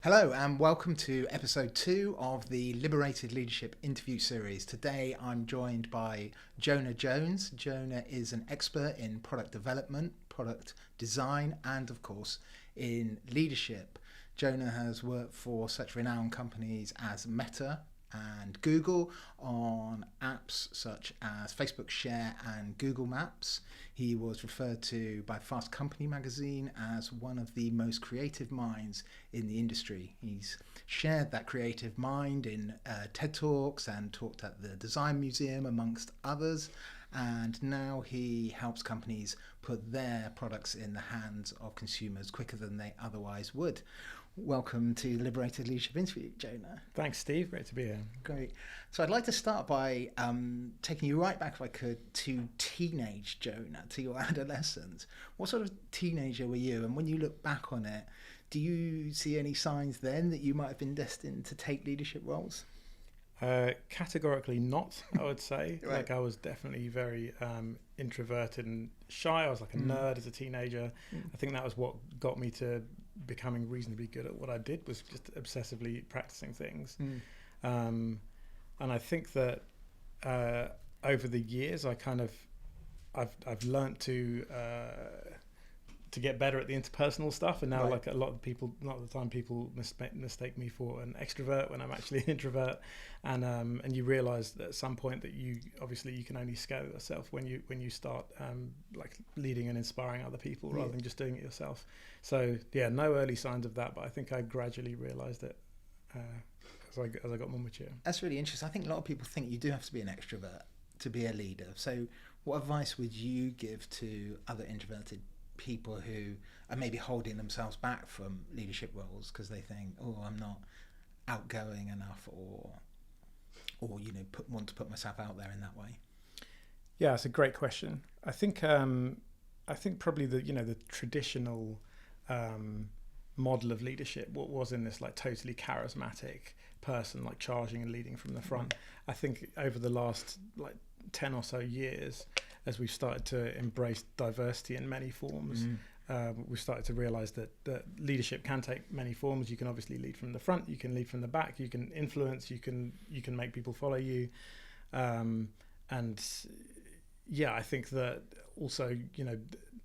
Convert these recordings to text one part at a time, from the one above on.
Hello and welcome to episode 2 of the Liberated Leadership Interview Series. Today I'm joined by Jonah Jones. Jonah is an expert in product development, product design, and of course in leadership. Jonah has worked for such renowned companies as Meta and Google on apps such as Facebook Share and Google Maps. He was referred to by Fast Company magazine as one of the most creative minds in the industry. He's shared that creative mind in TED Talks and talked at the Design Museum amongst others. And now he helps companies put their products in the hands of consumers quicker than they otherwise would. Welcome to the Liberated Leadership Interview, Jonah. Thanks, Steve. Great to be here. Great. So I'd like to start by taking you right back, if I could, to teenage Jonah, to your adolescence. What sort of teenager were you? And when you look back on it, do you see any signs then that you might have been destined to take leadership roles? Categorically not, I would say. Right. Like I was definitely very introverted and shy. I was like a nerd as a teenager. I think that was what got me to becoming reasonably good at what I did, was just obsessively practicing things. And I think that over the years I've learned to get better at the interpersonal stuff, and now Right. like a lot of the time people mistake me for an extrovert when I'm actually an introvert, and you realize that at some point that you can only scale yourself when you start like leading and inspiring other people rather than just doing it yourself. So yeah, no early signs of that, but I think I gradually realized it as I got more mature. That's really interesting. I think a lot of people think you do have to be an extrovert to be a leader. So what advice would you give to other introverted people who are maybe holding themselves back from leadership roles because they think, oh, I'm not outgoing enough, or want to put myself out there in that way? Yeah, it's a great question. I think probably the traditional model of leadership was in this like totally charismatic person, like charging and leading from the front. I think over the last like 10 or so years, as we've started to embrace diversity in many forms, we've started to realize that leadership can take many forms. You can obviously lead from the front, you can lead from the back, you can influence, you can make people follow you, and yeah, I think that also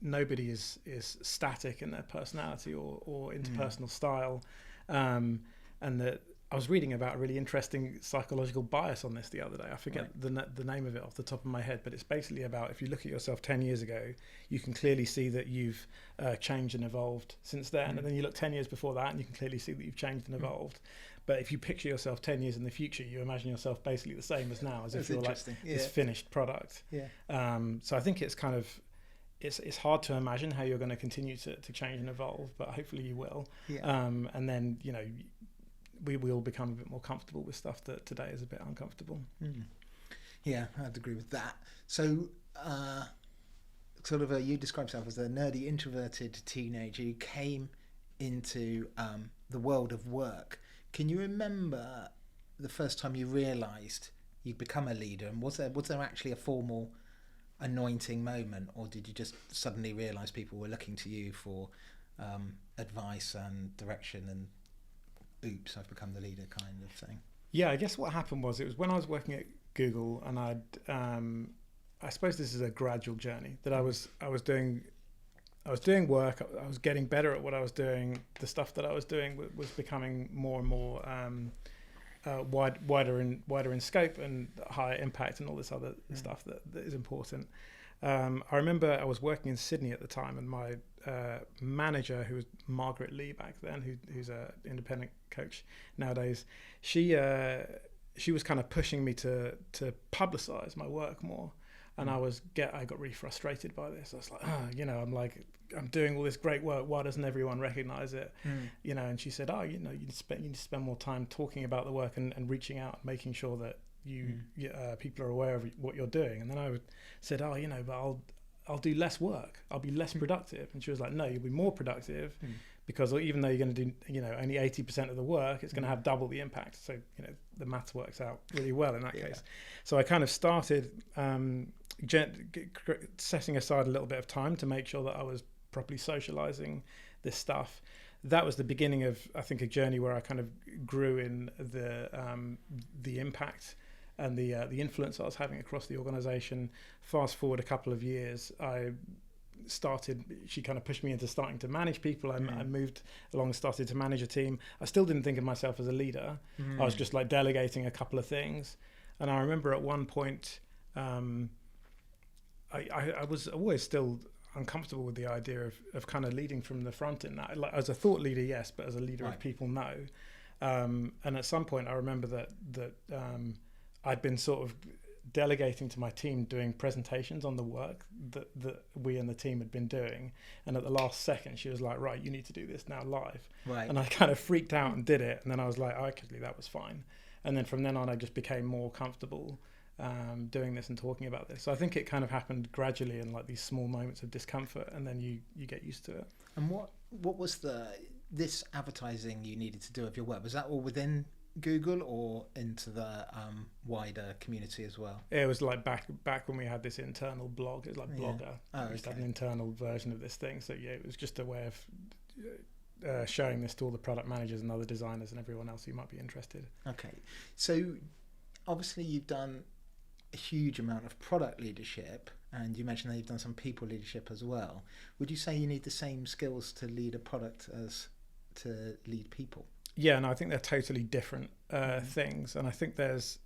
nobody is static in their personality or interpersonal style, and that I was reading about a really interesting psychological bias on this the other day. I forget the name of it off the top of my head, but it's basically about if you look at yourself 10 years ago, you can clearly see that you've changed and evolved since then. And then you look 10 years before that and you can clearly see that you've changed and evolved. But if you picture yourself 10 years in the future, you imagine yourself basically the same as now, as if you're like this finished product. So I think it's kind of, it's hard to imagine how you're going to continue to change and evolve, but hopefully you will. And then, we will become a bit more comfortable with stuff that today is a bit uncomfortable. Yeah, I'd agree with that. So you describe yourself as a nerdy, introverted teenager who came into the world of work. Can you remember the first time you realised you'd become a leader, and was there actually a formal anointing moment, or did you just suddenly realise people were looking to you for advice and direction, and oops, I've become the leader kind of thing? Yeah, I guess what happened was, it was when I was working at Google, and I suppose this is a gradual journey that I was doing work. I was getting better at what I was doing. The stuff that I was doing was becoming more and more wider in scope and higher impact, and all this other stuff that is important. I remember I was working in Sydney at the time, and my manager, who was Margaret Lee back then, who's an independent coach nowadays, she was kind of pushing me to publicize my work more, and I got really frustrated by this. I was like, I'm doing all this great work, why doesn't everyone recognize it? And she said, you need to spend more time talking about the work and reaching out and making sure that people are aware of what you're doing. And then I said, but I'll do less work, I'll be less productive. And she was like, no, you'll be more productive, because even though you're going to do only 80% of the work, it's going to have double the impact. So the maths works out really well in that case. So I kind of started setting aside a little bit of time to make sure that I was properly socializing this stuff. that was the beginning of, I think, a journey where I kind of grew in the impact and the influence I was having across the organization. Fast forward a couple of years, she kind of pushed me into starting to manage people. I moved along, started to manage a team. I still didn't think of myself as a leader. I was just like delegating a couple of things. And I remember at one point, I was always still uncomfortable with the idea of kind of leading from the front in that. Like, as a thought leader, yes, but as a leader of people, no. And at some point, I remember that I'd been sort of delegating to my team doing presentations on the work that we and the team had been doing, and at the last second she was like, right, you need to do this now live. Right. And I kind of freaked out and did it, and then I was like, oh, actually that was fine. And then from then on I just became more comfortable doing this and talking about this. So I think it kind of happened gradually in like these small moments of discomfort, and then you get used to it. And what was this advertising you needed to do of your work? Was that all within Google or into the wider community as well? It was like back when we had this internal blog. It was like Blogger. We used to have an internal version of this thing. So yeah, it was just a way of showing this to all the product managers and other designers and everyone else who might be interested. Okay, so obviously you've done a huge amount of product leadership, and you mentioned that you've done some people leadership as well. Would you say you need the same skills to lead a product as to lead people? Yeah, no, I think they're totally different things, and I think there's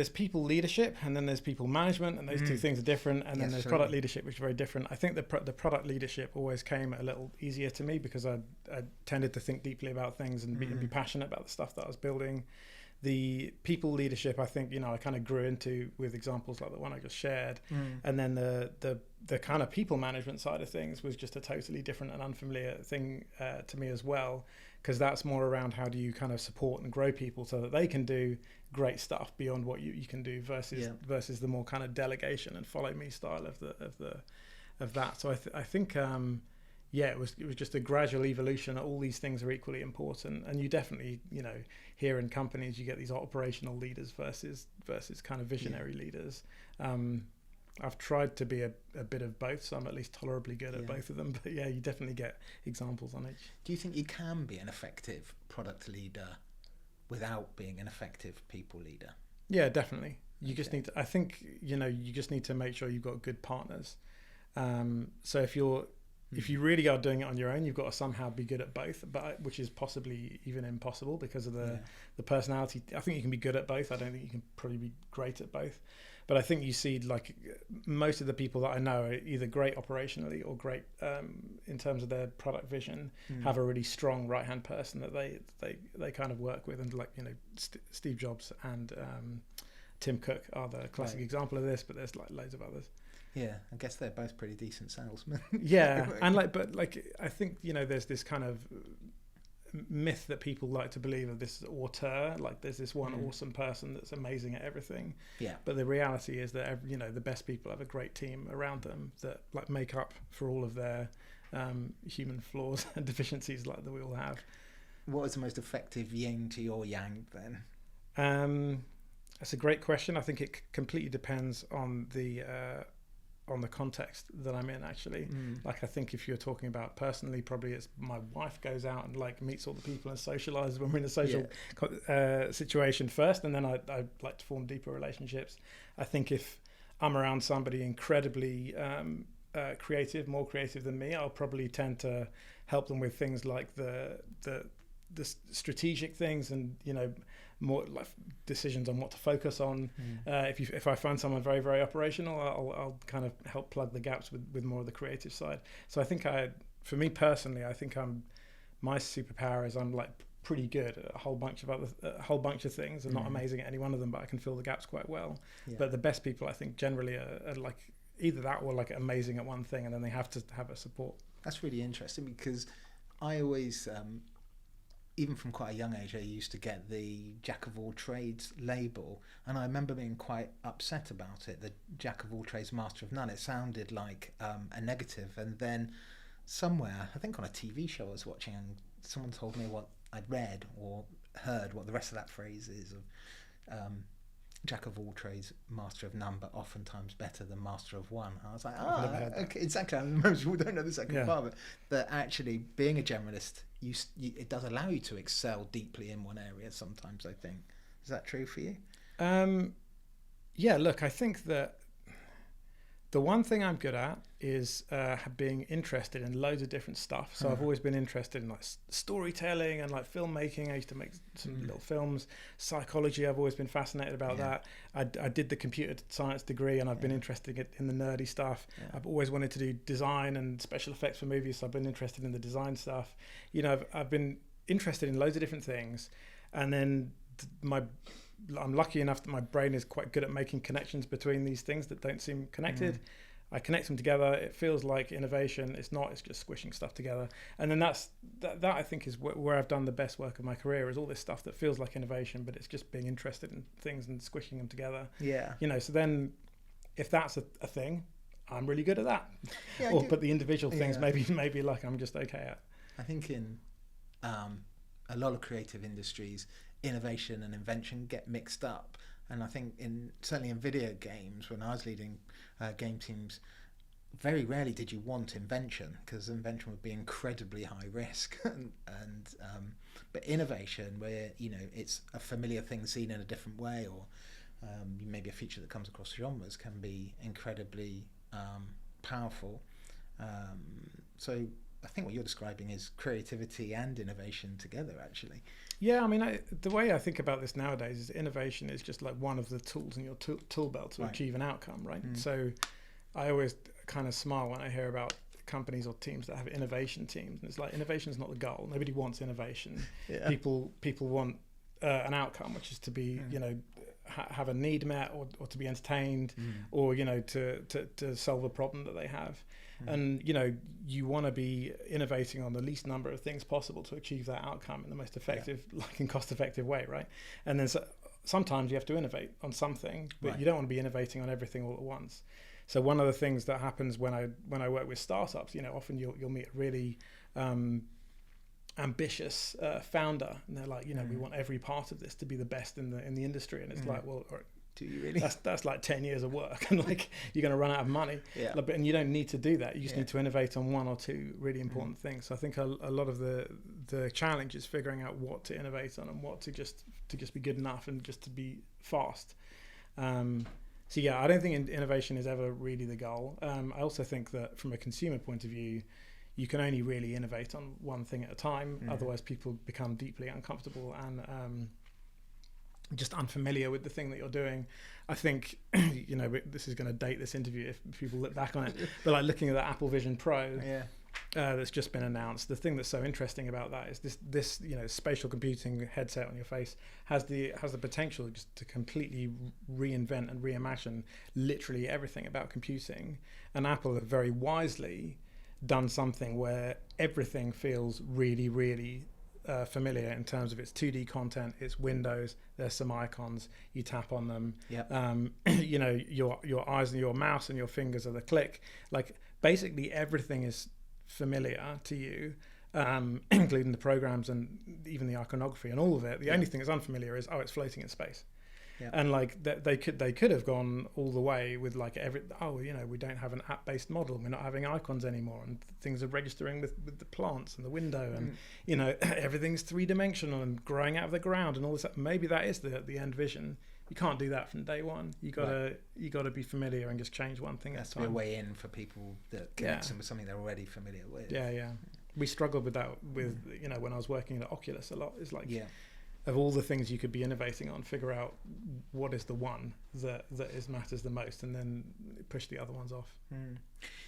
people leadership, and then there's people management, and those two things are different, and then there's product leadership, which is very different. I think the product leadership always came a little easier to me because I tended to think deeply about things and be passionate about the stuff that I was building. The people leadership, I think, I kind of grew into with examples like the one I just shared. And then the kind of people management side of things was just a totally different and unfamiliar thing to me as well, because that's more around how do you kind of support and grow people so that they can do great stuff beyond what you can do versus the more kind of delegation and follow me style of that. So I think it was just a gradual evolution. All these things are equally important, and you definitely, here in companies you get these operational leaders versus kind of visionary leaders. I've tried to be a bit of both, so I'm at least tolerably good at both of them. But yeah, you definitely get examples on each. Do you think you can be an effective product leader without being an effective people leader? Yeah, definitely. You just need to, I think, you just need to make sure you've got good partners. So if you really are doing it on your own, you've got to somehow be good at both, which is possibly even impossible because of the personality. I think you can be good at both. I don't think you can probably be great at both. But I think you see, like, most of the people that I know are either great operationally or great in terms of their product vision, have a really strong right-hand person that they kind of work with. And like, Steve Jobs and Tim Cook are the classic example of this, but there's like loads of others. Yeah, I guess they're both pretty decent salesmen. Yeah, and I think there's this kind of myth that people like to believe of this auteur, like there's this one awesome person that's amazing at everything. Yeah. But the reality is that the best people have a great team around them that like make up for all of their human flaws and deficiencies like that we all have. What is the most effective yin to your yang then? That's a great question. I think it completely depends on the context that I'm in, actually. Like, I think if you're talking about personally, probably it's my wife goes out and like meets all the people and socializes when we're in a social situation first, and then I like to form deeper relationships. I think if I'm around somebody incredibly creative, more creative than me, I'll probably tend to help them with things like the strategic things and more like decisions on what to focus on. If I find someone very, very operational, I'll kind of help plug the gaps with more of the creative side. So I think for me personally, I think my superpower is I'm like pretty good at a whole bunch of things. I'm not amazing at any one of them, but I can fill the gaps quite well. But the best people, I think, generally are like either that or like amazing at one thing, and then they have to have a support. That's really interesting, because I always even from quite a young age, I used to get the jack of all trades label, and I remember being quite upset about it, the jack of all trades, master of none. It sounded like a negative, and then somewhere, I think on a TV show I was watching, and someone told me what I'd read or heard, what the rest of that phrase is, jack of all trades, master of none, but oftentimes better than master of one. I was like, okay, exactly. I mean, most people don't know the second part of it. But actually, being a generalist, it does allow you to excel deeply in one area sometimes, I think. Is that true for you? Yeah, look, I think that the one thing I'm good at is being interested in loads of different stuff. So I've always been interested in like storytelling and like filmmaking. I used to make some little films. Psychology, I've always been fascinated about that. I did the computer science degree, and I've been interested in the nerdy stuff. I've always wanted to do design and special effects for movies, so I've been interested in the design stuff. You know, I've been interested in loads of different things, and then I'm lucky enough that my brain is quite good at making connections between these things that don't seem connected. I connect them together. It feels like innovation. It's not. It's just squishing stuff together. And then that I think is where I've done the best work of my career, is all this stuff that feels like innovation, but it's just being interested in things and squishing them together. Yeah. You know, so then if that's a thing, I'm really good at that. Yeah, but the individual things maybe like I'm just okay at. I think in a lot of creative industries, innovation and invention get mixed up, and I think certainly in video games, when I was leading game teams, very rarely did you want invention, because invention would be incredibly high risk, but innovation, where it's a familiar thing seen in a different way, or maybe a feature that comes across genres, can be incredibly powerful. So I think what you're describing is creativity and innovation together, actually. Yeah, I mean, the way I think about this nowadays is innovation is just like one of the tools in your tool belt to achieve an outcome, right? So I always kind of smile when I hear about companies or teams that have innovation teams, and it's like, innovation is not the goal. Nobody wants innovation. People want an outcome, which is to be, have a need met, or to be entertained, or to solve a problem that they have. And you want to be innovating on the least number of things possible to achieve that outcome in the most effective, and cost-effective way, right? And then sometimes you have to innovate on something, but you don't want to be innovating on everything all at once. So one of the things that happens when I work with startups, often you'll meet a really ambitious founder, and they're like, we want every part of this to be the best in the industry, and it's like, well, do you really? That's like 10 years of work, and like you're going to run out of money. And you don't need to do that. You just need to innovate on one or two really important things. So I think a lot of the challenge is figuring out what to innovate on, and what to just be good enough, and just to be fast. So I don't think innovation is ever really the goal. I also think that from a consumer point of view, you can only really innovate on one thing at a time. Otherwise people become deeply uncomfortable and just unfamiliar with the thing that you're doing. I think, this is going to date this interview if people look back on it, but like looking at the Apple Vision Pro that's just been announced, the thing that's so interesting about that is this spatial computing headset on your face has the potential just to completely reinvent and reimagine literally everything about computing. And Apple have very wisely done something where everything feels really, really familiar in terms of its 2D content, its windows. There's some icons, you tap on them. Your eyes and your mouse and your fingers are the click. Like basically everything is familiar to you, including the programs and even the iconography and all of it. The only thing that's unfamiliar is it's floating in space. And like they could have gone all the way with like we don't have an app-based model, we're not having icons anymore, and things are registering with the plants and the window, and everything's three-dimensional and growing out of the ground and all this. Maybe that is the end vision. You can't do that from day one. You gotta be familiar and just change one thing at a time. That's a way in for people that connects them with something they're already familiar with. We struggled with that with when I was working at Oculus a lot. It's like of all the things you could be innovating on, figure out what is the one that matters the most, and then push the other ones off.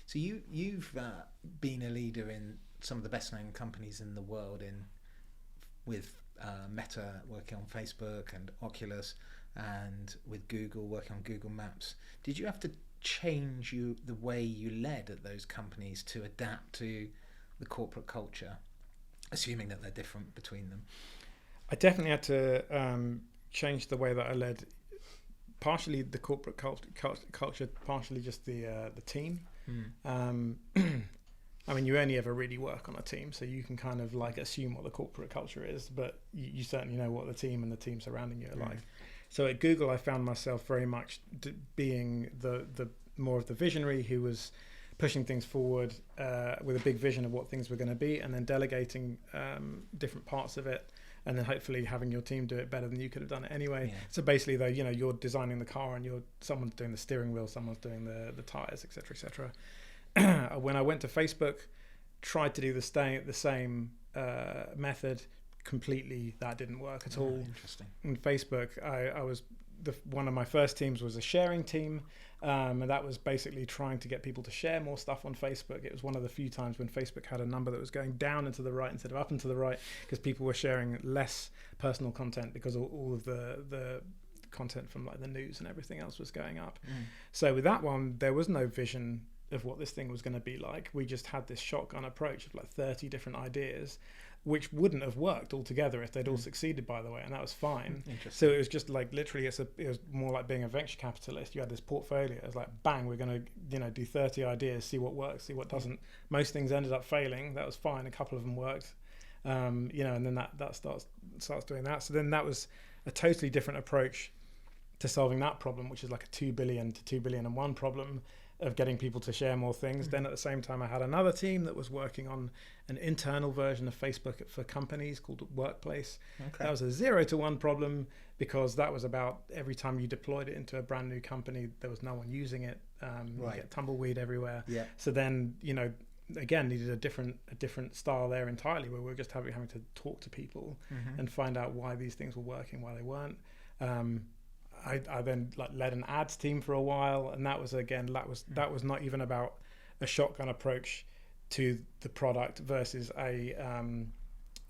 So you've been a leader in some of the best known companies in the world, with Meta working on Facebook and Oculus, and with Google working on Google Maps. Did you have to change the way you led at those companies to adapt to the corporate culture, assuming that they're different between them? I definitely had to change the way that I led, partially the corporate culture, partially just the team. I mean, you only ever really work on a team, so you can kind of like assume what the corporate culture is, but you certainly know what the team and the team surrounding you are like. So at Google, I found myself very much being the more of the visionary who was pushing things forward with a big vision of what things were going to be, and then delegating different parts of it, and then hopefully having your team do it better than you could have done it anyway. Yeah. So basically, though, you're designing the car, and someone's doing the steering wheel, someone's doing the tires, etc., etc. When I went to Facebook, tried to do the same method. Completely, that didn't work at all. Interesting. In Facebook, I was one of my first teams was a sharing team, and that was basically trying to get people to share more stuff on Facebook. It was one of the few times when Facebook had a number that was going down and to the right instead of up and to the right, because people were sharing less personal content because all of the content from like the news and everything else was going up. So with that one, there was no vision of what this thing was going to be like. We just had this shotgun approach of like 30 different ideas, which wouldn't have worked altogether if they'd all succeeded, by the way, and that was fine. So it was just like literally, it was more like being a venture capitalist. You had this portfolio. It was like, bang, we're going to do 30 ideas, see what works, see what doesn't. Most things ended up failing. That was fine. A couple of them worked, and then that starts doing that. So then that was a totally different approach to solving that problem, which is like a 2 billion to 2 billion and one problem of getting people to share more things. Then at the same time, I had another team that was working on an internal version of Facebook for companies called Workplace. That was a 0 to 1 problem, because that was about every time you deployed it into a brand new company, there was no one using it. You get tumbleweed everywhere. So then, again, needed a different style there entirely, where we're just having to talk to people and find out why these things were working, why they weren't. I then led an ads team for a while, and that was not even about a shotgun approach to the product versus a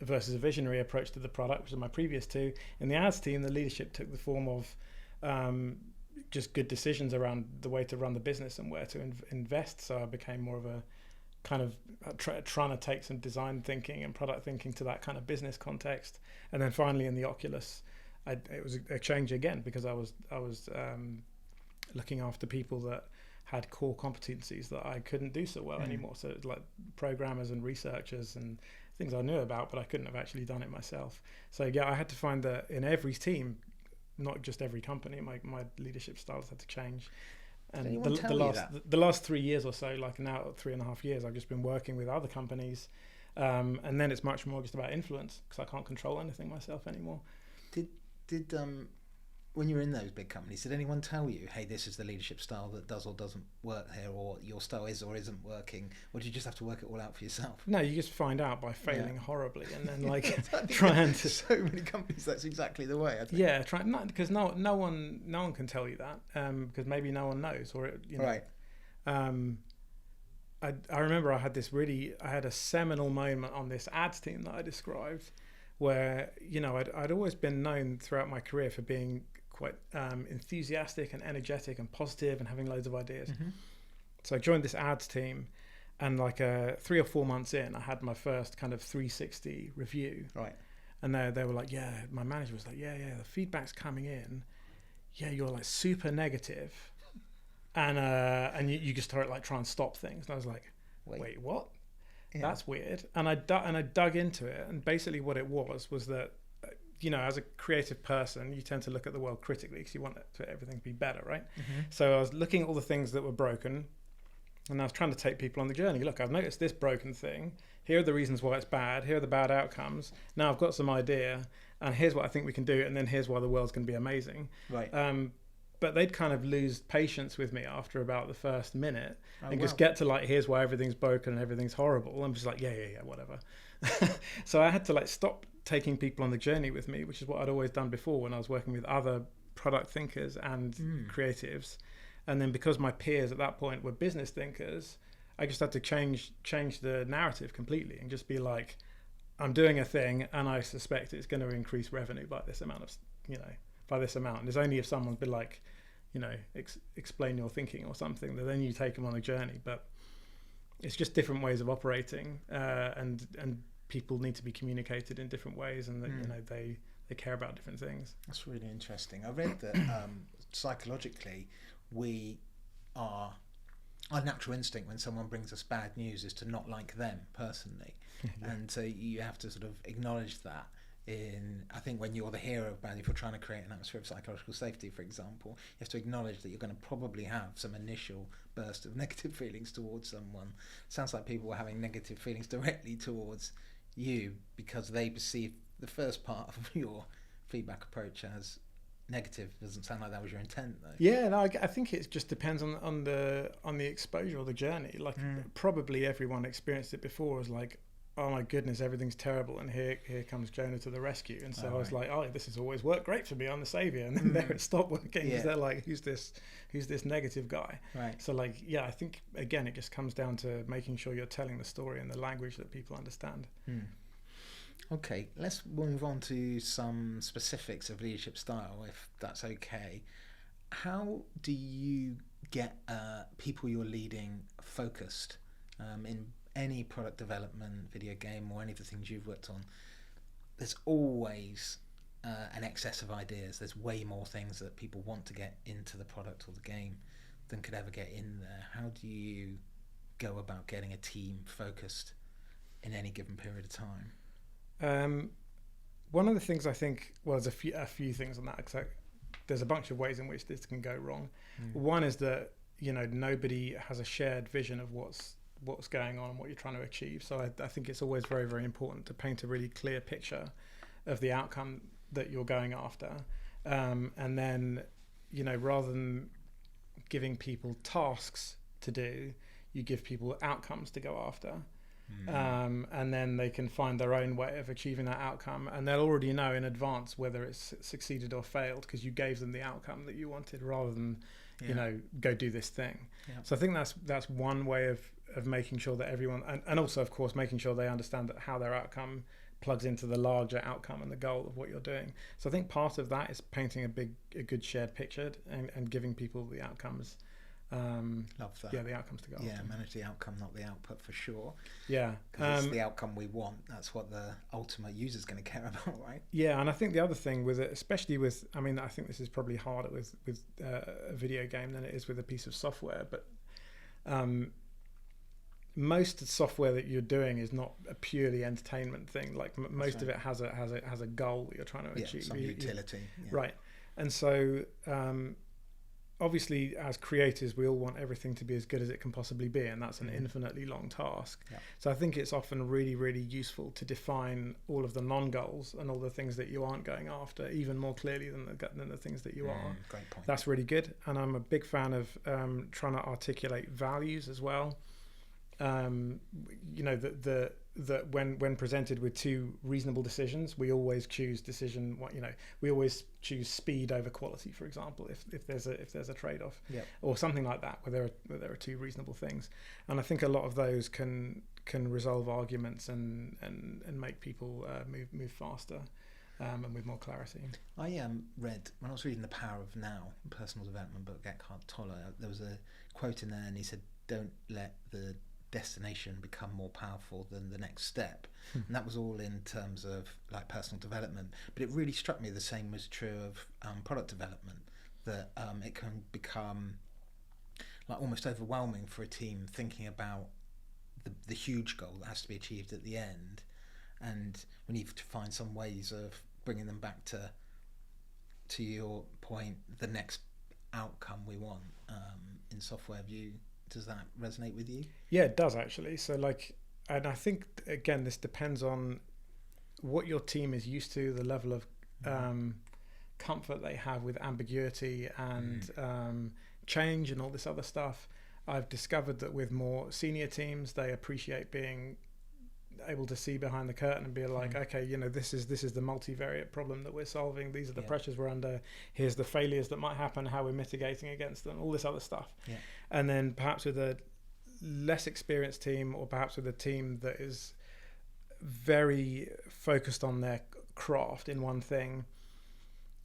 visionary approach to the product, which is my previous two. In the ads team, the leadership took the form of just good decisions around the way to run the business and where to invest. So I became more of a kind of trying to take some design thinking and product thinking to that kind of business context. And then finally in the Oculus, it was a change again, because I was looking after people that had core competencies that I couldn't do so well anymore. So it was like programmers and researchers and things I knew about, but I couldn't have actually done it myself. So yeah, I had to find that in every team, not just every company, my leadership styles had to change. And the last 3 years or so, like now 3.5 years, I've just been working with other companies, and then it's much more just about influence, because I can't control anything myself anymore. Did when you were in those big companies, did anyone tell you, hey, this is the leadership style that does or doesn't work here, or your style is or isn't working, or do you just have to work it all out for yourself? No, you just find out by failing horribly, and then trying to. So many companies, that's exactly the way. I think. Yeah, because no one can tell you that, because maybe no one knows, or Right. I remember I had a seminal moment on this ads team that I described, where I'd always been known throughout my career for being quite enthusiastic and energetic and positive and having loads of ideas. So I joined this ads team, and 3 or 4 months in, I had my first kind of 360 review. Right. And they were like, my manager was like, the feedback's coming in. Yeah, you're like super negative, and you just start try and stop things. And I was like, wait, what? Yeah. That's weird. And I dug into it, and basically what it was that, as a creative person, you tend to look at the world critically because you want everything to be better, right? So I was looking at all the things that were broken, and I was trying to take people on the journey. Look, I've noticed this broken thing. Here are the reasons why it's bad. Here are the bad outcomes. Now I've got some idea, and here's what I think we can do, and then here's why the world's going to be amazing. Right. But they'd kind of lose patience with me after about the first minute, just get to here's why everything's broken and everything's horrible. I'm just like, yeah, whatever. So I had to stop taking people on the journey with me, which is what I'd always done before when I was working with other product thinkers and creatives. And then because my peers at that point were business thinkers, I just had to change the narrative completely and just be like, I'm doing a thing and I suspect it's going to increase revenue by this amount of, by this amount. And it's only if someone's been like, explain your thinking or something, that then you take them on a journey. But it's just different ways of operating, and people need to be communicated in different ways, and that they care about different things. That's really interesting. I read that psychologically, our natural instinct when someone brings us bad news is to not like them personally, and so you have to sort of acknowledge that I think when you're the hero of brand, if you're trying to create an atmosphere of psychological safety, for example, you have to acknowledge that you're going to probably have some initial burst of negative feelings towards someone. Sounds like people were having negative feelings directly towards you because they perceive the first part of your feedback approach as negative. Doesn't sound like that was your intent, though. Yeah, no, I think it just depends on the exposure or the journey. Like probably everyone experienced it before. As like, oh my goodness, everything's terrible, and here comes Jonah to the rescue. And so I was like, oh, this has always worked great for me. I'm the savior, and then there it stopped working because they're like, who's this negative guy? Right. So like, yeah, I think again it just comes down to making sure you're telling the story in the language that people understand. Okay, let's move on to some specifics of leadership style, if that's okay. How do you get people you're leading focused in any product development, video game, or any of the things you've worked on? There's always an excess of ideas. There's way more things that people want to get into the product or the game than could ever get in there. How do you go about getting a team focused in any given period of time? One of the things I think, well, there's a few things on that, because there's a bunch of ways in which this can go wrong. One is that, you know, nobody has a shared vision of what's going on and what you're trying to achieve. So I think it's always very, very important to paint a really clear picture of the outcome that you're going after. And then, you know, rather than giving people tasks to do, you give people outcomes to go after. And then they can find their own way of achieving that outcome, and they'll already know in advance whether it's succeeded or failed because you gave them the outcome that you wanted, rather than you know, go do this thing. So I think that's one way of making sure that everyone, and also of course making sure they understand that how their outcome plugs into the larger outcome and the goal of what you're doing. So I think part of that is painting a good shared picture and giving people the outcomes. Love that. Yeah, the outcomes to go after. Manage the outcome, not the output, for sure. Yeah, because it's the outcome we want. That's what the ultimate user's going to care about, right? Yeah, and I think the other thing with it, especially with, I mean, I think this is probably harder with a video game than it is with a piece of software, but most software that you're doing is not a purely entertainment thing. Like most of it has a goal that you're trying to achieve. Some utility. Right, and so. Obviously, as creators, we all want everything to be as good as it can possibly be, and that's an infinitely long task. So I think it's often really, really useful to define all of the non-goals and all the things that you aren't going after even more clearly than the things that you are. Great point. That's really good, and I'm a big fan of trying to articulate values as well. You know, that when presented with two reasonable decisions, we always choose we always choose speed over quality, for example, if there's a trade-off, or something like that, where there are two reasonable things. And I think a lot of those can resolve arguments and make people move faster and with more clarity. I read, when I was reading The Power of Now, a personal development book, Eckhart Tolle, there was a quote in there, and he said, "Don't let the destination become more powerful than the next step." And that was all in terms of like personal development, but it really struck me the same was true of product development, that it can become like almost overwhelming for a team thinking about the huge goal that has to be achieved at the end, and we need to find some ways of bringing them back to your point, the next outcome we want in software view. Does that resonate with you? Yeah, it does actually. So like, and I think again, this depends on what your team is used to, the level of comfort they have with ambiguity and change and all this other stuff. I've discovered that with more senior teams, they appreciate being able to see behind the curtain and be like, okay, you know, this is the multivariate problem that we're solving. These are the pressures we're under. Here's the failures that might happen, how we're mitigating against them, all this other stuff. And then perhaps with a less experienced team, or perhaps with a team that is very focused on their craft in one thing,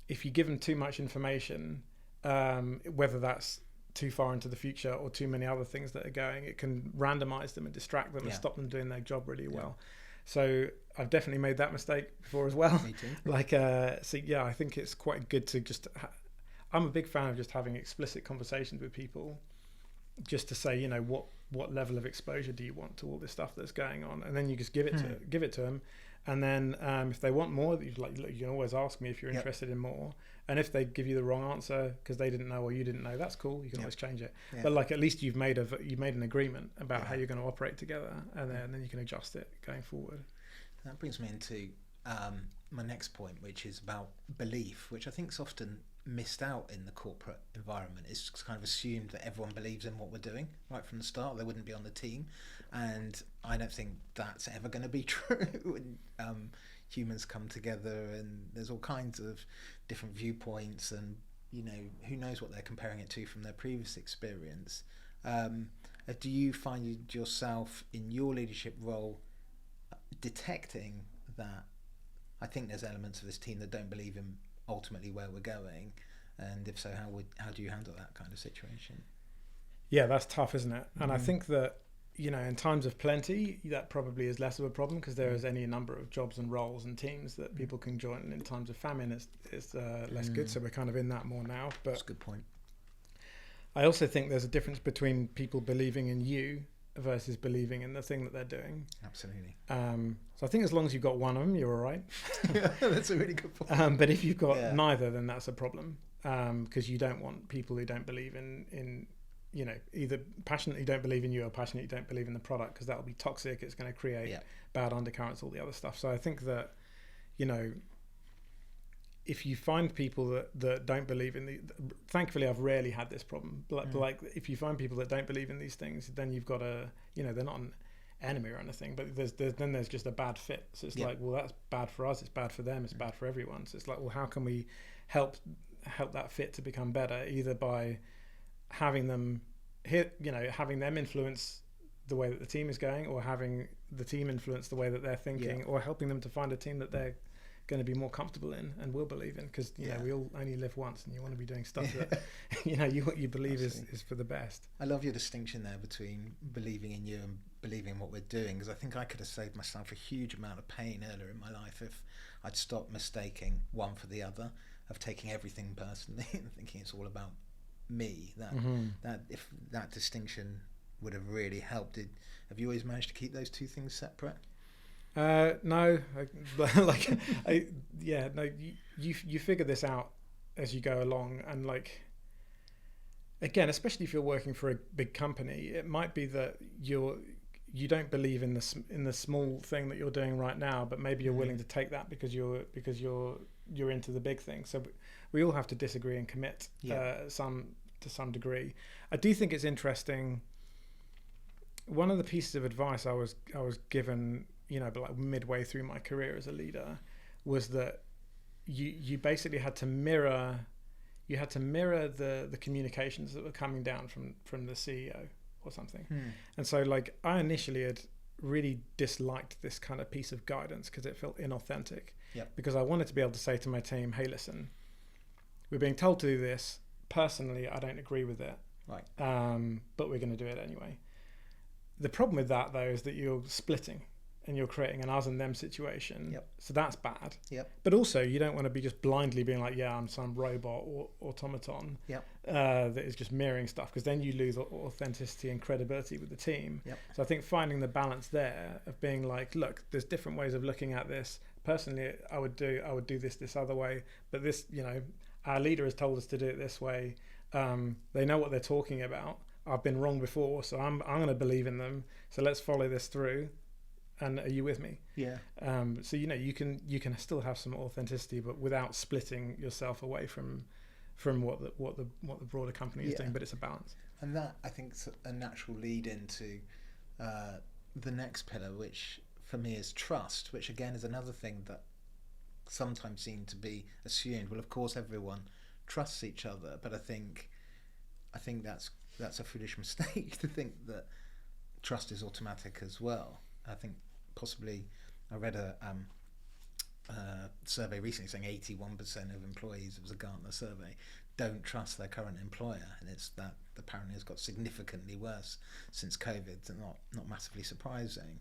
if you give them too much information, whether that's too far into the future or too many other things that are going, it can randomize them and distract them and stop them doing their job really well. So I've definitely made that mistake before as well. Me too. Like, so yeah, I think it's quite good to just, I'm a big fan of just having explicit conversations with people, just to say, you know, what level of exposure do you want to all this stuff that's going on, and then you just give it to them, And then if they want more, you can always ask me if you're interested in more. And if they give you the wrong answer because they didn't know or you didn't know, that's cool. You can always change it. Yeah. But like at least you've made an agreement about how you're going to operate together, and then you can adjust it going forward. That brings me into my next point, which is about belief, which I think is often missed out in the corporate environment. It's kind of assumed that everyone believes in what we're doing right from the start. They wouldn't be on the team, and I don't think that's ever going to be true. When humans come together and there's all kinds of different viewpoints, and who knows what they're comparing it to from their previous experience. Do you find yourself in your leadership role detecting that I think there's elements of this team that don't believe in ultimately where we're going, and if so, how do you handle that kind of situation? Yeah, that's tough, isn't it? And I think that in times of plenty, that probably is less of a problem because there is any number of jobs and roles and teams that people can join. And in times of famine, it's less good. So we're kind of in that more now. But that's a good point. I also think there's a difference between people believing in you versus believing in the thing that they're doing. Absolutely. So I think as long as you've got one of them, you're all right. Yeah, that's a really good point. But if you've got neither, then that's a problem because you don't want people who don't believe in either passionately don't believe in you or passionately don't believe in the product, because that'll be toxic. It's going to create bad undercurrents, all the other stuff. So I think that, if you find people that don't believe in thankfully I've rarely had this problem, but like if you find people that don't believe in these things, then you've got they're not an enemy or anything, but there's just a bad fit. So it's like, well, that's bad for us, it's bad for them, it's bad for everyone. So it's like, well, how can we help that fit to become better, either by having them influence the way that the team is going, or having the team influence the way that they're thinking, or helping them to find a team that they're going to be more comfortable in and will believe in, because we all only live once, and you want to be doing stuff that what you believe is for the best. I love your distinction there between believing in you and believing in what we're doing, because I think I could have saved myself a huge amount of pain earlier in my life if I'd stopped mistaking one for the other, of taking everything personally and thinking it's all about me. That if that distinction would have really helped. Have you always managed to keep those two things separate? No, you figure this out as you go along, and like, again, especially if you're working for a big company, it might be that you don't believe in the small thing that you're doing right now, but maybe you're willing to take that because you're into the big thing. So we all have to disagree and commit to some degree. I do think it's interesting. One of the pieces of advice I was given, but like midway through my career as a leader, was that you basically had to mirror the communications that were coming down from the CEO or something. And so like I initially had really disliked this kind of piece of guidance because it felt inauthentic. Because I wanted to be able to say to my team, hey, listen, we're being told to do this. Personally, I don't agree with it. Right. But we're going to do it anyway. The problem with that, though, is that you're splitting and you're creating an us and them situation. So that's bad. But also, you don't want to be just blindly being like, I'm some robot or automaton that is just mirroring stuff, because then you lose authenticity and credibility with the team. So I think finding the balance there of being like, look, there's different ways of looking at this. Personally, I would do this other way, but this, our leader has told us to do it this way. They know what they're talking about. I've been wrong before, so I'm going to believe in them. So let's follow this through. And are you with me? So you can still have some authenticity, but without splitting yourself away from what the broader company is doing. But it's a balance. And that, I think, is a natural lead into the next pillar, which for me is trust, which again is another thing that sometimes seems to be assumed. Well, of course, everyone trusts each other, but I think that's a foolish mistake to think that trust is automatic as well. I think possibly I read a survey recently saying 81% of employees, it was a Gartner survey, don't trust their current employer, and it's that apparently has got significantly worse since COVID, and not massively surprising.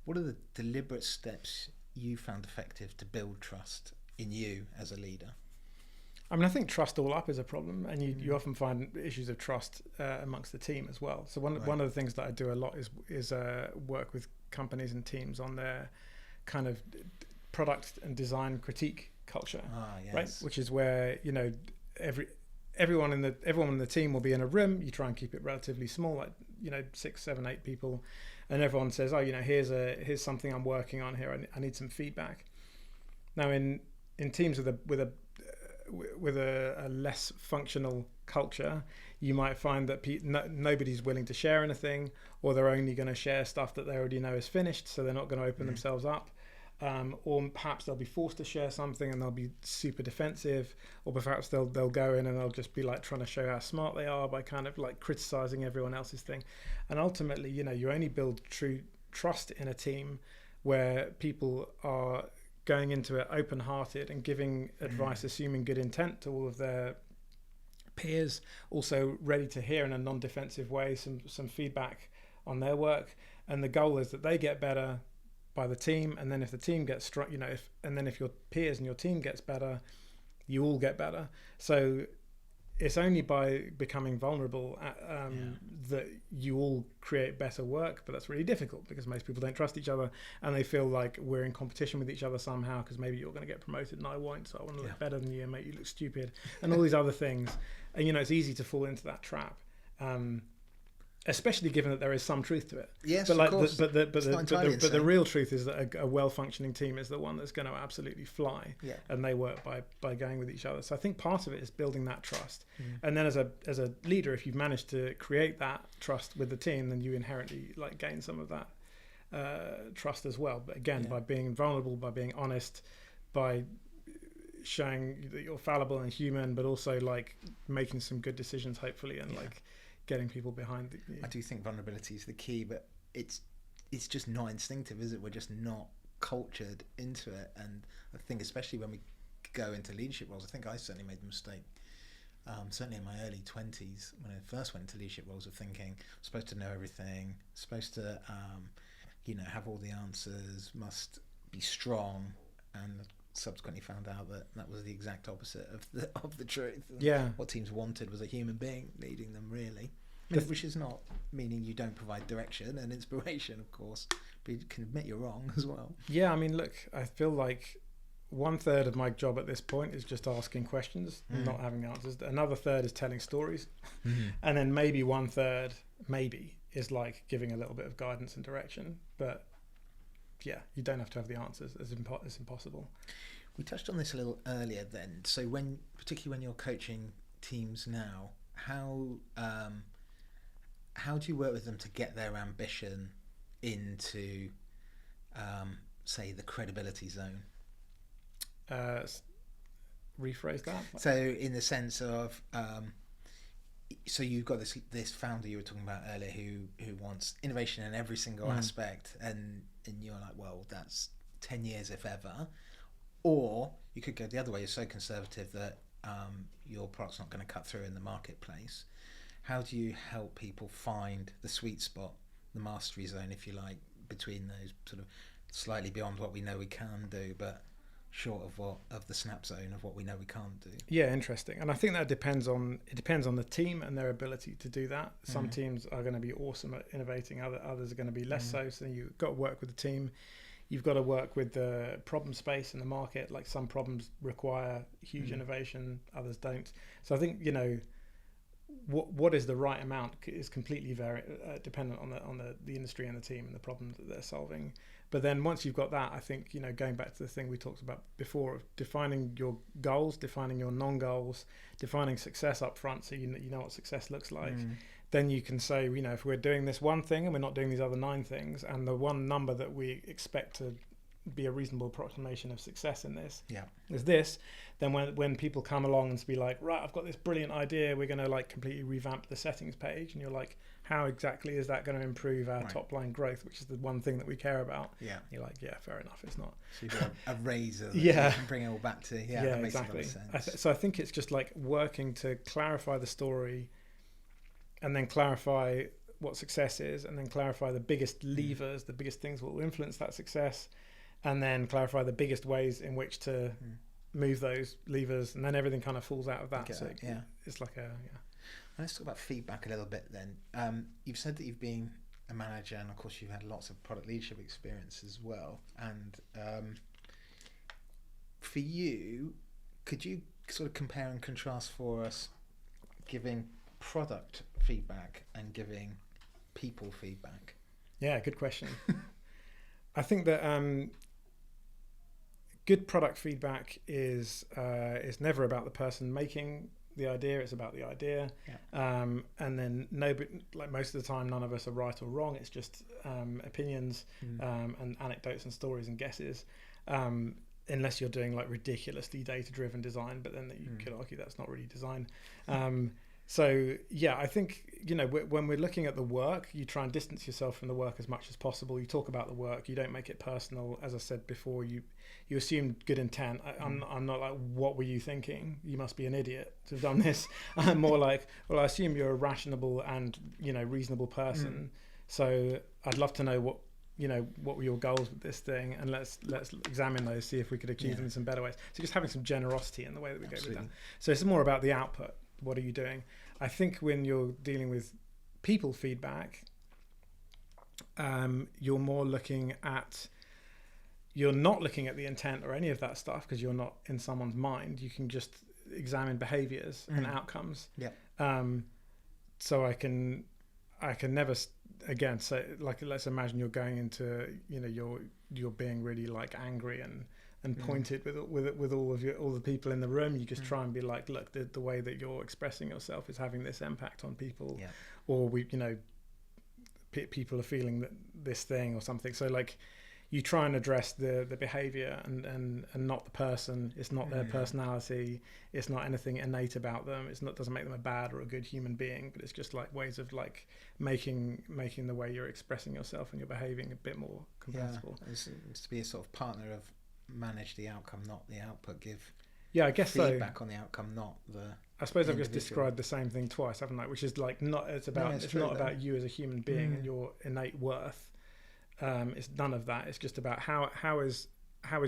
What are the deliberate steps you found effective to build trust in you as a leader? I mean, I think trust all up is a problem, and you often find issues of trust amongst the team as well. So one of the things that I do a lot is work with companies and teams on their kind of product and design critique culture, Yes. right? Which is where, you know, everyone in the team will be in a room. You try and keep it relatively small, like, you know, 6, 7, 8 people, and everyone says, oh, you know, here's something I'm working on here. I need some feedback. Now in teams with a less functional culture, you might find that nobody's willing to share anything, or they're only going to share stuff that they already know is finished, so they're not going to open themselves up. Or perhaps they'll be forced to share something and they'll be super defensive, or perhaps they'll go in and they'll just be like trying to show how smart they are by kind of like criticizing everyone else's thing. And ultimately, you know, you only build true trust in a team where people are going into it open-hearted and giving advice, assuming good intent to all of their peers, also ready to hear in a non-defensive way some feedback on their work. And the goal is that they get better by the team, and then if the team gets strong, you know, if your peers and your team gets better, you all get better. So it's only by becoming vulnerable that you all create better work. But that's really difficult because most people don't trust each other, and they feel like we're in competition with each other somehow, because maybe you're going to get promoted and I won't, so I want to look better than you and make you look stupid, and all these other things. And, you know, it's easy to fall into that trap. Especially given that there is some truth to it. Yes, but like, of course. but the real truth is that a well-functioning team is the one that's going to absolutely fly, and they work by going with each other. So I think part of it is building that trust, and then as a leader, if you've managed to create that trust with the team, then you inherently like gain some of that trust as well. But again, by being vulnerable, by being honest, by showing that you're fallible and human, but also like making some good decisions, hopefully, and like getting people behind you. I do think vulnerability is the key, but it's just not instinctive, is it? We're just not cultured into it. And I think especially when we go into leadership roles, I think I certainly made the mistake, certainly in my early 20s when I first went into leadership roles, of thinking I'm supposed to know everything, supposed to you know, have all the answers, must be strong, and subsequently found out that was the exact opposite of the truth. And what teams wanted was a human being leading them, really. Which is not meaning you don't provide direction and inspiration, of course, but you can admit you're wrong as well. Yeah, I mean, look, I feel like 1/3 of my job at this point is just asking questions, not having answers. Another third is telling stories, and then maybe 1/3 is like giving a little bit of guidance and direction. But yeah, you don't have to have the answers. It's impossible. We touched on this a little earlier then. So particularly when you're coaching teams now, how do you work with them to get their ambition into, say, the credibility zone? Rephrase that. So in the sense of, so you've got this founder you were talking about earlier who wants innovation in every single aspect, and you're like, well, that's 10 years if ever. Or you could go the other way. You're so conservative that your product's not going to cut through in the marketplace. How do you help people find the sweet spot, the mastery zone, if you like, between those sort of slightly beyond what we know we can do, but short of the snap zone of what we know we can't do? Yeah, interesting. And I think that depends on the team and their ability to do that. Some teams are going to be awesome at innovating, others are going to be less so. So you've got to work with the team. You've got to work with the problem space in the market. Like, some problems require huge innovation, others don't. So I think, you know, what is the right amount is completely dependent on the industry and the team and the problems that they're solving. But then once you've got that, I think, you know, going back to the thing we talked about before of defining your goals, defining your non-goals, defining success up front, so you know what success looks like. Then you can say, you know, if we're doing this one thing and we're not doing these other 9 things, and the one number that we expect to be a reasonable approximation of success in this is this, then when people come along and be like, right, I've got this brilliant idea, we're going to like completely revamp the settings page, and you're like, how exactly is that going to improve our top line growth, which is the one thing that we care about? You're like, yeah, fair enough, it's not. So you've got a razor that you can bring it all back to. That makes exactly. a lot of sense. So I think it's just like working to clarify the story, and then clarify what success is, and then clarify the biggest levers, the biggest things that will influence that success, and then clarify the biggest ways in which to move those levers, and then everything kind of falls out of that. It's like a Let's talk about feedback a little bit then. You've said that you've been a manager, and of course you've had lots of product leadership experience as well. And for you, could you sort of compare and contrast for us giving product feedback and giving people feedback? Yeah, good question. I think that good product feedback is never about the person making the idea. It's about the idea. Yeah. And then like most of the time, none of us are right or wrong. It's just opinions and anecdotes and stories and guesses. Unless you're doing like ridiculously data-driven design, but then you could argue that's not really design. So yeah, I think, when we're looking at the work, you try and distance yourself from the work as much as possible. You talk about the work, you don't make it personal. As I said before, you assume good intent. I'm not like, what were you thinking? You must be an idiot to have done this. I'm more like, well, I assume you're a rational and, reasonable person. So I'd love to know what were your goals with this thing, and let's examine those, see if we could achieve them in some better ways. So just having some generosity in the way that we go with that. So it's more about the output. What are you doing? I think when you're dealing with people feedback, you're not looking at the intent or any of that stuff, because you're not in someone's mind. You can just examine behaviors and outcomes. So I can never again say, like, let's imagine you're going into, you're being really like angry and pointed with all the people in the room. You just try and be like, look, the way that you're expressing yourself is having this impact on people, or people are feeling this thing or something. So like, you try and address the behavior and not the person. It's not their personality. It's not anything innate about them. Doesn't make them a bad or a good human being, but it's just like ways of like making the way you're expressing yourself and you're behaving a bit more compatible. It's to be a sort of partner of manage the outcome, not the output. Give I guess feedback on the outcome, not the I suppose I've just described the same thing twice, haven't I? Which is like, it's not about you as a human being and your innate worth. It's none of that. It's just about how is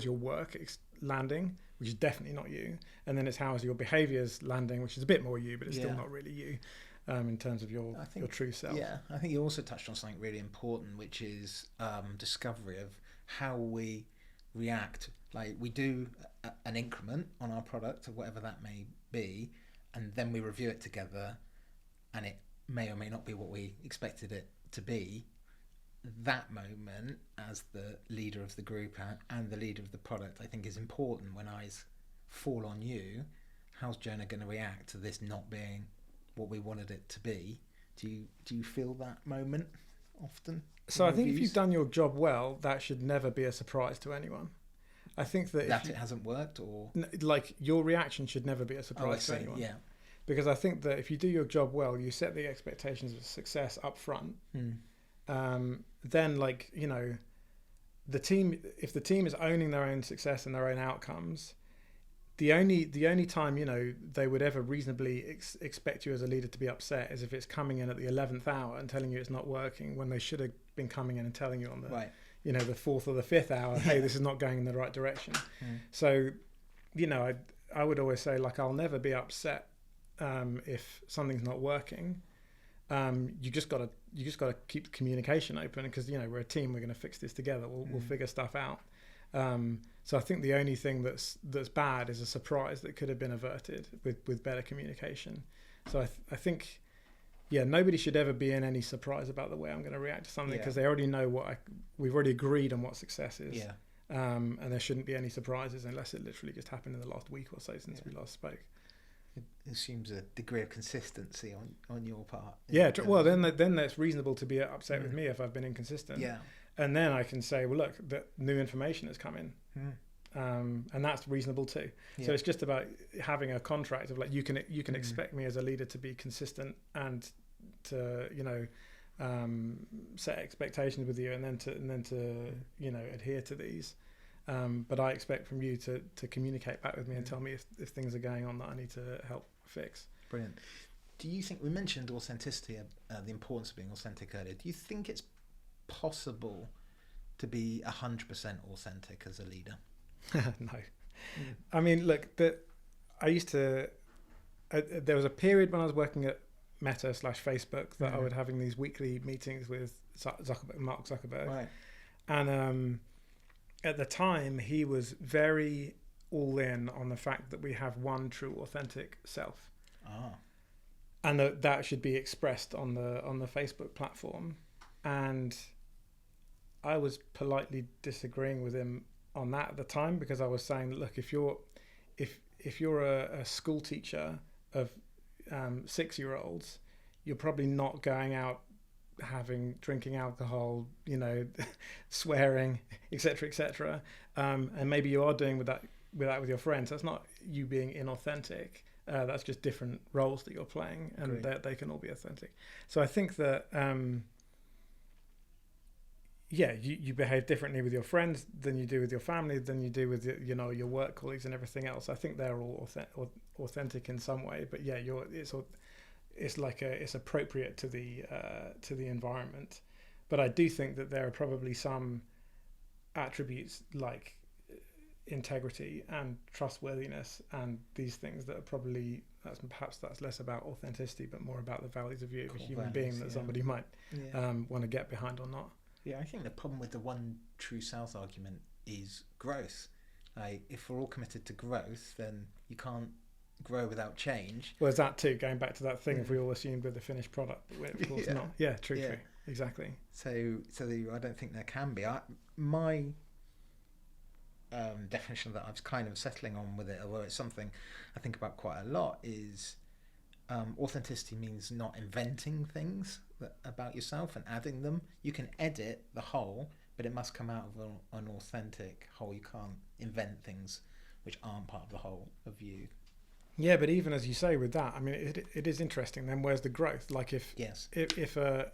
your work landing, which is definitely not you, and then it's how is your behaviours landing, which is a bit more you, but it's still not really you, in terms of your true self. Yeah, I think you also touched on something really important, which is discovery of how we react. Like, we do an increment on our product, or whatever that may be, and then we review it together, and it may or may not be what we expected it to be. That moment, as the leader of the group and the leader of the product, I think is important. When eyes fall on you, how's Jonah going to react to this not being what we wanted it to be? Do you feel that moment often? So I think if you've done your job well, that should never be a surprise to anyone. I think that it hasn't worked, or like, your reaction should never be a surprise to anyone. Yeah, because I think that if you do your job well, you set the expectations of success up front. Then, like, the team, if the team is owning their own success and their own outcomes, the only time they would ever reasonably expect you as a leader to be upset is if it's coming in at the 11th hour and telling you it's not working, when they should have been coming in and telling you on the the 4th or the 5th hour, hey, this is not going in the right direction. So I would always say, like, I'll never be upset if something's not working. You just got to keep the communication open, because we're a team. We're going to fix this together. We'll figure stuff out. So I think the only thing that's bad is a surprise that could have been averted with better communication. So I think nobody should ever be in any surprise about the way I'm going to react to something, because they already know we've already agreed on what success is. And there shouldn't be any surprises, unless it literally just happened in the last week or so since we last spoke. It assumes a degree of consistency on your part. Well, then that's reasonable to be upset with me if I've been inconsistent. Yeah. And then I can say, well, look, that new information has come in. And that's reasonable too. So it's just about having a contract of, like, you can expect me as a leader to be consistent and to set expectations with you, and then to adhere to these. But I expect from you to communicate back with me and tell me if things are going on that I need to help fix. Brilliant. Do you think, we mentioned authenticity, the importance of being authentic earlier. Do you think it's possible to be 100% authentic as a leader? No. I mean, look, there was a period when I was working at Meta / Facebook that I was having these weekly meetings with Mark Zuckerberg. Right. And at the time, he was very all in on the fact that we have one true, authentic self, and that should be expressed on the Facebook platform. And I was politely disagreeing with him on that at the time, because I was saying, look, if you're a school teacher of 6-year-olds, you're probably not going out drinking alcohol, swearing, etc., and maybe you are doing with that with your friends. That's not you being inauthentic. That's just different roles that you're playing, and they can all be authentic. So I think that you behave differently with your friends than you do with your family, than you do with your work colleagues and everything else. I think they're all authentic in some way, but it's appropriate to the environment. But I do think that there are probably some attributes like integrity and trustworthiness and these things that are probably that's less about authenticity but more about the values of you as a human being that somebody might want to get behind or not. Yeah, I think the problem with the one true self argument is growth. Like, if we're all committed to growth, then you can't grow without change. Well, is that too, going back to that thing, if we all assumed with the finished product, of course not. Yeah, true, exactly. So I don't think there can be. My definition of that, I was kind of settling on with it, although it's something I think about quite a lot, is authenticity means not inventing things about yourself and adding them. You can edit the whole, but it must come out of an authentic whole. You can't invent things which aren't part of the whole of you. Yeah, but even as you say with that, I mean, it is interesting. Then where's the growth? Like if a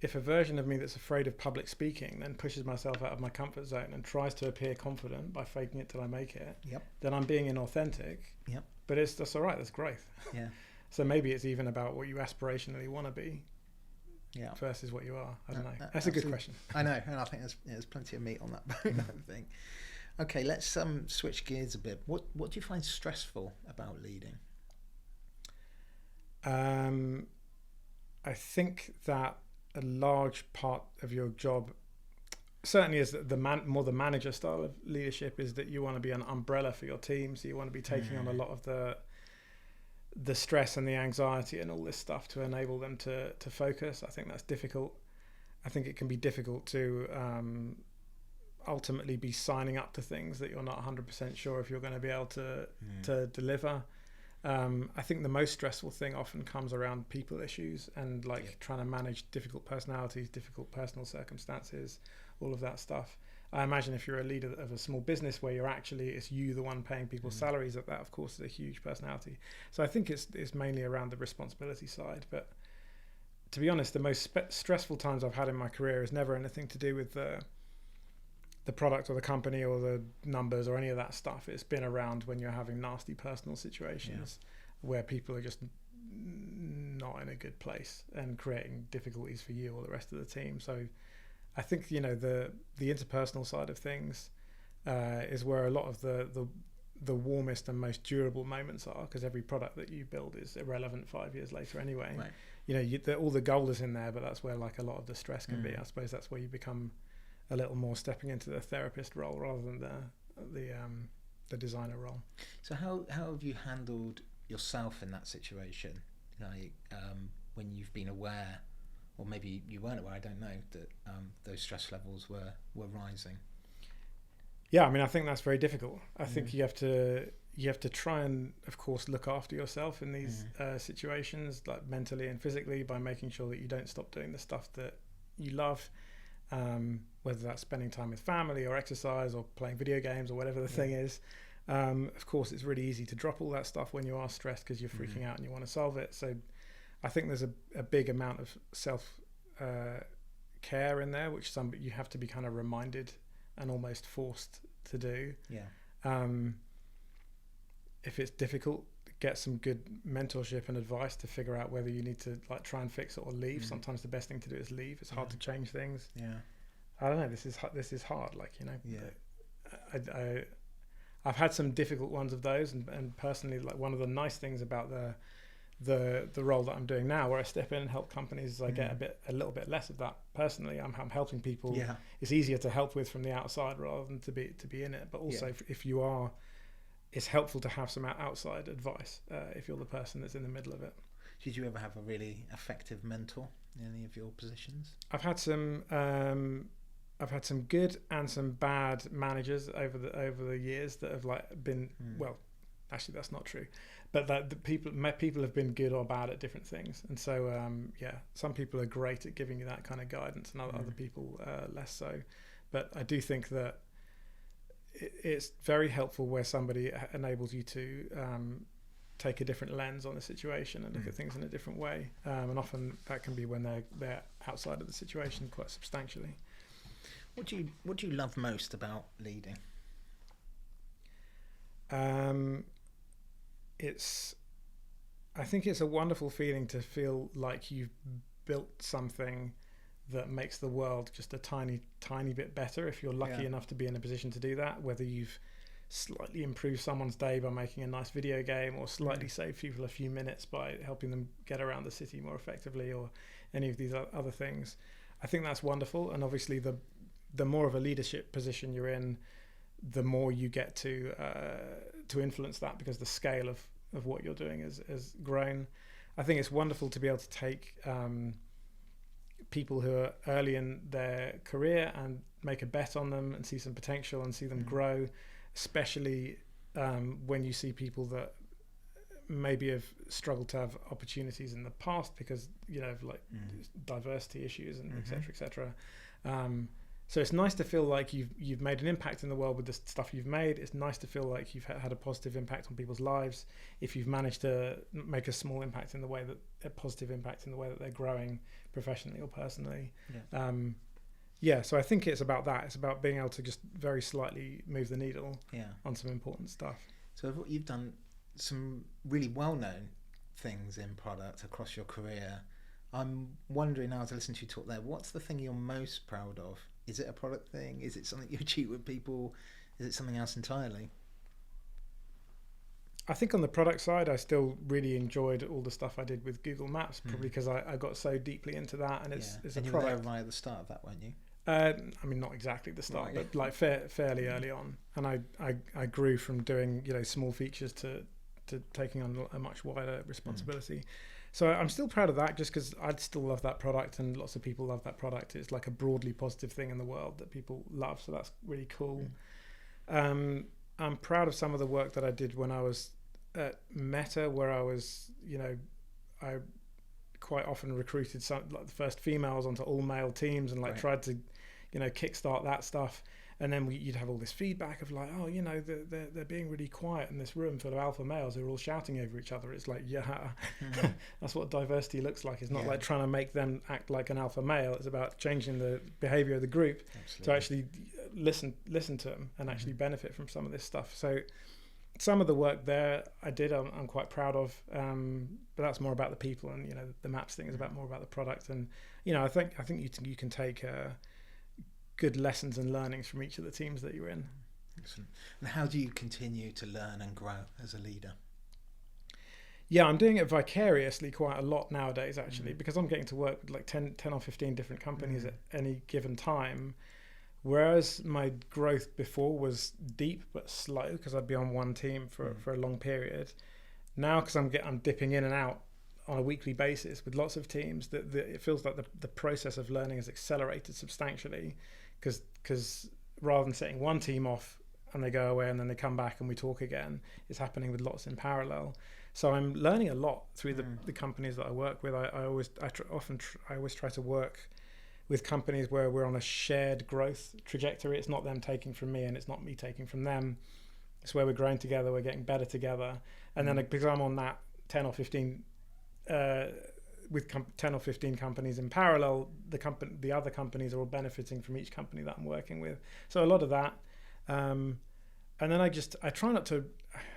version of me that's afraid of public speaking then pushes myself out of my comfort zone and tries to appear confident by faking it till I make it, then I'm being inauthentic. Yep. But that's all right. That's growth. Yeah. So maybe it's even about what you aspirationally want to be. Yeah. Versus what you are. I don't know. That's a good question. I know, and I think there's plenty of meat on that bone. I think. Okay, let's switch gears a bit. What do you find stressful about leading? I think that a large part of your job, certainly is the manager style of leadership, is that you want to be an umbrella for your team. So you want to be taking on a lot of the stress and the anxiety and all this stuff to enable them to focus. I think that's difficult. I think it can be difficult to ultimately be signing up to things that you're not 100% sure if you're going to be able to deliver. I think the most stressful thing often comes around people issues and trying to manage difficult personalities, difficult personal circumstances, all of that stuff. I imagine if you're a leader of a small business where it's you the one paying people's salaries, that of course is a huge personality. So I think it's mainly around the responsibility side. But to be honest, the most stressful times I've had in my career is never anything to do with the product or the company or the numbers or any of that stuff. It's been around when you're having nasty personal situations where people are just not in a good place and creating difficulties for you or the rest of the team. So I think the interpersonal side of things is where a lot of the warmest and most durable moments are, because every product that you build is irrelevant 5 years later anyway. Right. All the gold is in there, but that's where a lot of the stress can be. I suppose that's where you become a little more stepping into the therapist role rather than the designer role. So how have you handled yourself in that situation? When you've been aware, or maybe you weren't aware, I don't know, that those stress levels were rising. Yeah, I mean, I think that's very difficult. I think you have to try and, of course, look after yourself in these situations, like mentally and physically, by making sure that you don't stop doing the stuff that you love. Whether that's spending time with family or exercise or playing video games or whatever the thing is. Of course, it's really easy to drop all that stuff when you are stressed because you're freaking out and you want to solve it. So I think there's a big amount of self care in there, which you have to be kind of reminded and almost forced to do. Yeah. If it's difficult, get some good mentorship and advice to figure out whether you need to try and fix it or leave. Sometimes the best thing to do is leave. It's hard to change things. Yeah. I don't know. This is hard. I've had some difficult ones of those, and personally, one of the nice things about the the role that I'm doing now, where I step in and help companies, I get a little bit less of that personally. I'm helping people. Yeah. It's easier to help with from the outside rather than to be in it. But also, if you are, it's helpful to have some outside advice if you're the person that's in the middle of it. Did you ever have a really effective mentor in any of your positions? I've had some good and some bad managers over the years that have like been well. Actually, that's not true, but that the people have been good or bad at different things, and so some people are great at giving you that kind of guidance, and other people less so. But I do think that it's very helpful where somebody enables you to take a different lens on the situation and look at things in a different way, and often that can be when they're outside of the situation quite substantially. What do you love most about leading? I think it's a wonderful feeling to feel like you've built something that makes the world just a tiny bit better, if you're lucky enough to be in a position to do that, whether you've slightly improved someone's day by making a nice video game, or slightly saved people a few minutes by helping them get around the city more effectively, or any of these other things. I think that's wonderful, and obviously the more of a leadership position you're in, the more you get to influence that, because the scale of what you're doing has grown. I think it's wonderful to be able to take people who are early in their career and make a bet on them and see some potential and see them grow, especially when you see people that maybe have struggled to have opportunities in the past because, of like diversity issues and et cetera. So it's nice to feel like you've made an impact in the world with the stuff you've made. It's nice to feel like you've had a positive impact on people's lives. If you've managed to make a small impact in the way a positive impact in the way that they're growing professionally or personally. So I think it's about that. It's about being able to just very slightly move the needle on some important stuff. So you've done some really well-known things in product across your career. I'm wondering now, as I listen to you talk there, what's the thing you're most proud of? Is it a product thing? Is it something you achieve with people? Is it something else entirely? I think on the product side, I still really enjoyed all the stuff I did with Google Maps, probably because I got so deeply into that, and it's and a you product. were there right at the start of that, weren't you? I mean, not exactly the start, but like fairly early on. And I grew from doing small features to taking on a much wider responsibility. So I'm still proud of that, just because I still love that product and lots of people love that product. It's like a broadly positive thing in the world that people love, so that's really cool. I'm proud of some of the work that I did when I was at Meta, where I was, I quite often recruited some, like the first females onto all male teams, and tried to, kickstart that stuff. And then you'd have all this feedback of like, oh, they're being really quiet in this room full of alpha males who are all shouting over each other. It's like, that's what diversity looks like. It's not like trying to make them act like an alpha male. It's about changing the behavior of the group to actually listen to them and actually benefit from some of this stuff. So some of the work there I did, I'm quite proud of, but that's more about the people, and the maps thing is more about the product. And I think you can take good lessons and learnings from each of the teams that you're in. Excellent. And how do you continue to learn and grow as a leader? Yeah, I'm doing it vicariously quite a lot nowadays, actually, because I'm getting to work with like 10 or 15 different companies at any given time. Whereas my growth before was deep but slow, because I'd be on one team for a long period. Now, because I'm dipping in and out on a weekly basis with lots of teams, that it feels like the process of learning has accelerated substantially, because rather than setting one team off and they go away and then they come back and we talk again, it's happening with lots in parallel. So I'm learning a lot through the companies that I work with. I always try to work with companies where we're on a shared growth trajectory. It's not them taking from me and it's not me taking from them. It's where we're growing together, we're getting better together. And then because I'm on that 10 or 15 with 10 or 15 companies in parallel, the other companies are all benefiting from each company that I'm working with. So a lot of that. And then I try not to,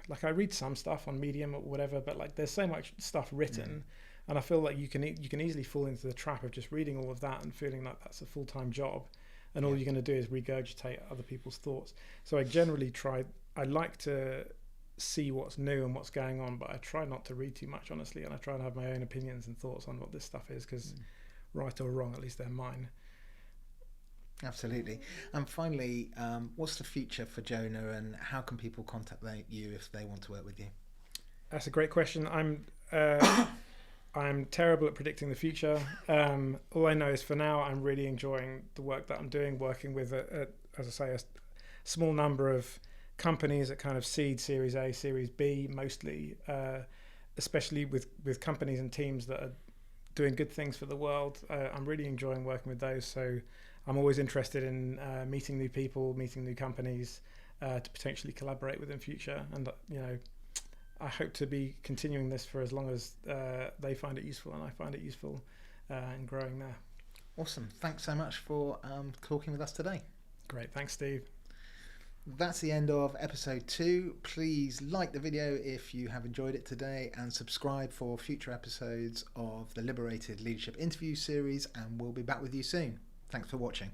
like, I read some stuff on Medium or whatever, but like there's so much stuff written, and I feel like you can easily fall into the trap of just reading all of that and feeling like that's a full-time job, and all you're going to do is regurgitate other people's thoughts. So I generally I like to see what's new and what's going on, but I try not to read too much, honestly, and I try and have my own opinions and thoughts on what this stuff is, because right or wrong, at least they're mine. Absolutely. And finally, what's the future for Jonah, and how can people contact you if they want to work with you? That's a great question. I'm terrible at predicting the future. All I know is for now, I'm really enjoying the work that I'm doing, working with, as I say, a small number of companies at kind of seed, Series A, Series B, mostly, especially with companies and teams that are doing good things for the world. I'm really enjoying working with those. So I'm always interested in meeting new people, meeting new companies to potentially collaborate with in future. And, I hope to be continuing this for as long as they find it useful and I find it useful, and growing there. Awesome. Thanks so much for talking with us today. Great. Thanks, Steve. That's the end of episode 2. Please like the video if you have enjoyed it today, and subscribe for future episodes of the Liberated Leadership Interview Series, and we'll be back with you soon. Thanks for watching.